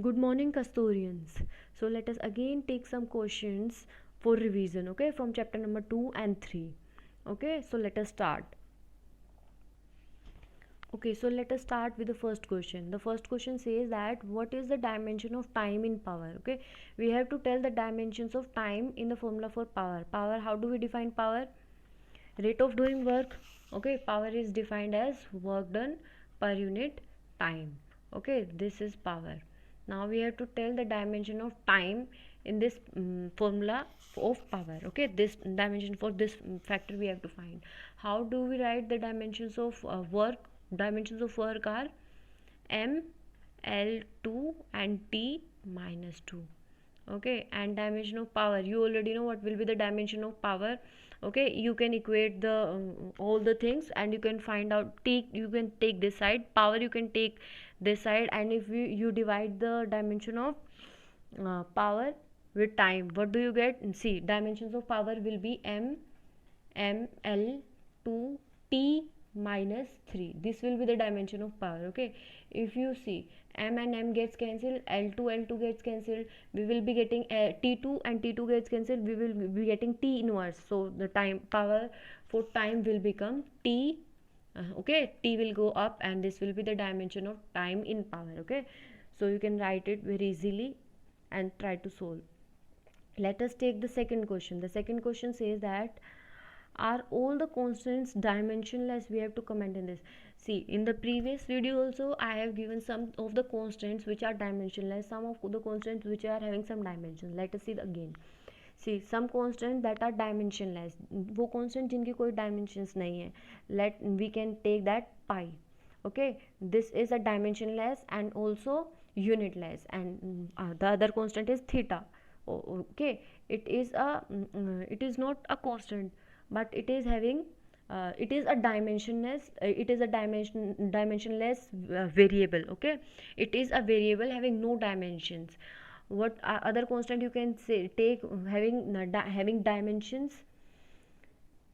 Good morning, custodians. So let us again take some questions for revision, okay, from chapter number 2 and 3. Okay, so let us start. Okay, so let us start with the first question. The first question says that what is the dimension of time in power? Okay, we have to tell the dimensions of time in the formula for power. Power, how do we define power? Rate of doing work. Okay, power is defined as work done per unit time. Okay, this is power. Now we have to tell the dimension of time in this formula of power. Okay, this dimension for this factor we have to find. How do we write the dimensions of work? Dimensions of work are m, l2 and t minus 2. Okay, and dimension of power, you already know what will be the dimension of power. Okay, you can equate the all the things and you can find out, you can take this side, power you can take this side, and if you divide the dimension of power with time, what do you get? See, dimensions of power will be m l 2 t minus 3. This will be the dimension of power. Okay, if you see, m and m gets cancelled, l2 gets cancelled, we will be getting t2 and t2 gets cancelled, we will be getting t inverse. So the time power for time will become t. Okay, t will go up and this will be the dimension of time in power. Okay, so you can write it very easily and try to solve. Let us take the second question. The second question says that are all the constants dimensionless? We have to comment in this. See, in the previous video also I have given some of the constants which are dimensionless, some of the constants which are having some dimensions. Let us see again. See, some constants that are dimensionless, वो constant जिनकी कोई dimensions नहीं है, let we can take that pi. Okay, this is a dimensionless and also unitless, and the other constant is theta. Okay, it is not a constant, but it is having it is a dimensionless variable. Okay, it is a variable having no dimensions. What other constant you can say take having having dimensions?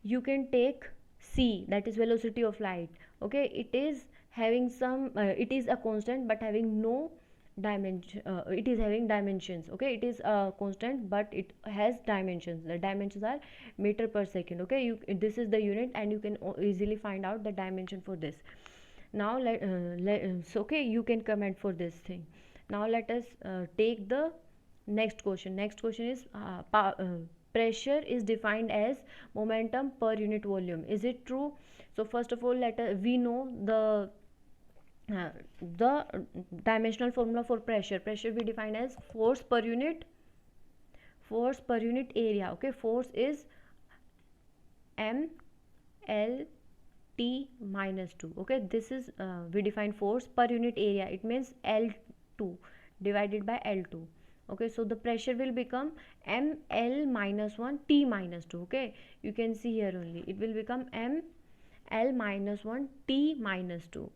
You can take c, that is velocity of light. Okay, it is having some it is a constant but having no dimension. It is having dimensions. Okay, it is a constant but it has dimensions. The dimensions are meter per second. Okay, this is the unit and you can easily find out the dimension for this. Now so okay, you can comment for this thing. Now let us take the next question. Next question is pressure is defined as momentum per unit volume. Is it true? So first of all, we know uh, the dimensional formula for pressure. Pressure we define as force per unit area. Okay, force is m l t minus 2. Okay, this is we define force per unit area. It means L2 divided by L2. Okay, so the pressure will become ml minus 1 t minus 2. Okay, you can see here only it will become ml minus 1 t minus 2.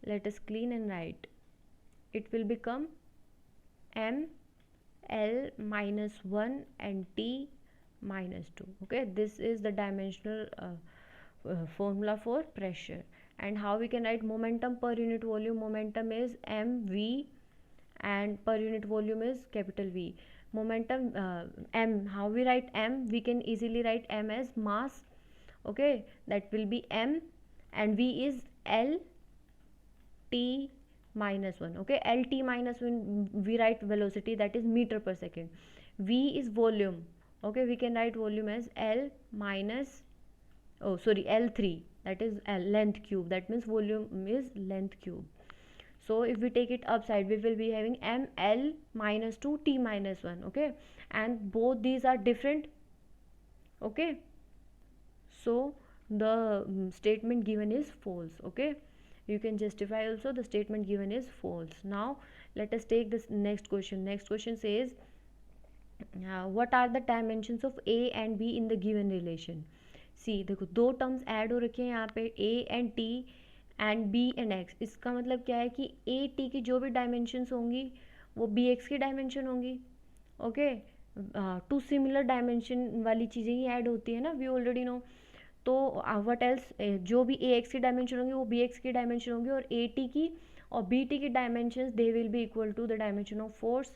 Let us clean and write. It will become ml minus 1 and t minus 2. Okay, this is the dimensional formula for pressure. And how we can write momentum per unit volume? Momentum is mv and per unit volume is capital V. Momentum m, how we write m? We can easily write m as mass. Okay, that will be m, and V is L t minus 1. Okay, L t minus 1 we write velocity, that is meter per second. V is volume. Okay, we can write volume as L minus, oh sorry, L3, that is length cube, that means volume is length cube. So if we take it upside, we will be having ml minus 2 t minus 1. Okay, and both these are different. Okay, so the statement given is false. Okay, you can justify also the statement given is false. Now let us take this next question. Next question says what are the dimensions of a and b in the given relation? सी देखो, दो terms add हो रखे हैं यहाँ पे, a and t and b and x. इसका मतलब क्या है कि a t की जो भी डायमेंशंस होंगी वो b x की डायमेंशन होंगी. ओके, टू सिमिलर डायमेंशन वाली चीज़ें ही ऐड होती है ना, वी ऑलरेडी नो. तो व्हाट एल्स, जो भी ए एक्स की डायमेंशन होंगी वो बी एक्स की डायमेंशन होंगी और ए टी की और bt की dimensions they will be equal to the dimension of force.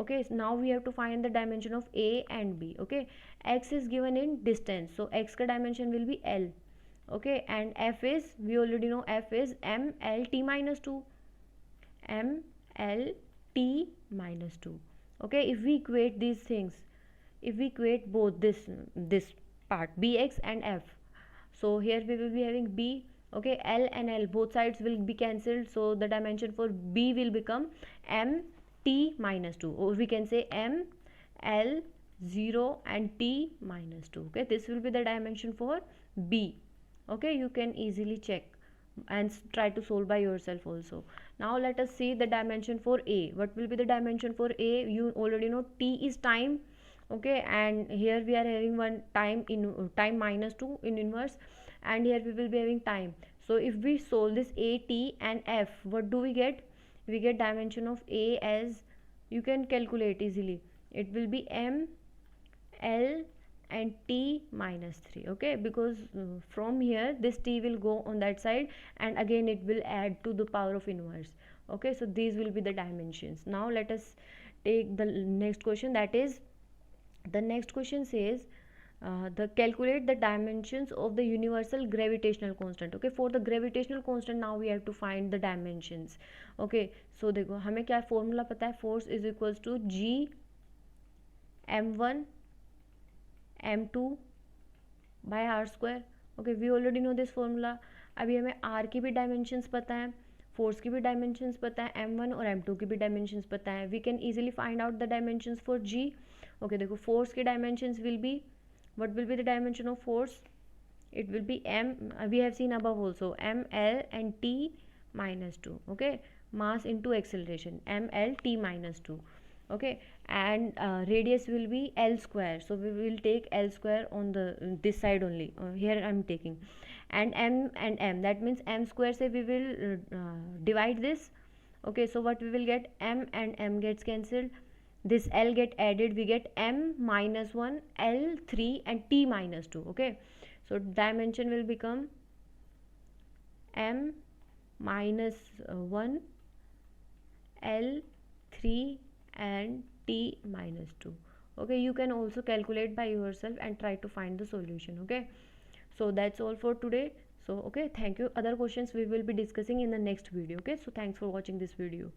Okay, so now we have to find the dimension of a and b. Okay, x is given in distance, so x का dimension will be l. Okay, and f is, we already know f is m l t minus 2, m l t minus 2. Okay, if we equate these things, if we equate both this part bx and f, so here we will be having b. Okay, l and l both sides will be cancelled, so the dimension for b will become m t minus 2, or we can say m l 0 and t minus 2. Okay, this will be the dimension for b. Okay, you can easily check and try to solve by yourself also. Now let us see the dimension for a. What will be the dimension for a? You already know t is time. Okay, and here we are having one time in time minus 2 in inverse, and here we will be having time. So if we solve this a, t and f, what do we get? We get dimension of a as, you can calculate easily, it will be m l and t minus 3. Okay, because from here this t will go on that side, and again it will add to the power of inverse. Okay, so these will be the dimensions. Now let us take the next question. That is, the next question says the calculate the dimensions of the universal gravitational constant. Okay, for the gravitational constant now we have to find the dimensions. Okay, so देखो हमें क्या formula पता है, force is equals to g m1 m2 by r square. Okay, we already know this formula. अभी हमें r की भी dimensions पता है, force की भी dimensions पता है, m1 और m2 की भी dimensions पता है. We can easily find out the dimensions for g. Okay, देखो force की dimensions will be, what will be the dimension of force? It will be m, we have seen above also, m l and t minus 2. Okay, mass into acceleration, m l t minus 2. Okay, and radius will be l square, so we will take l square on the this side only. Here I am taking, and m, that means m square say we will divide this. Okay, so what we will get, m and m gets cancelled, this l get added, we get m minus 1 l 3 and t minus 2. Okay, so dimension will become m minus 1 l 3 and t minus 2. Okay, you can also calculate by yourself and try to find the solution. Okay, so that's all for today. So okay, thank you. Other questions we will be discussing in the next video. Okay, so thanks for watching this video.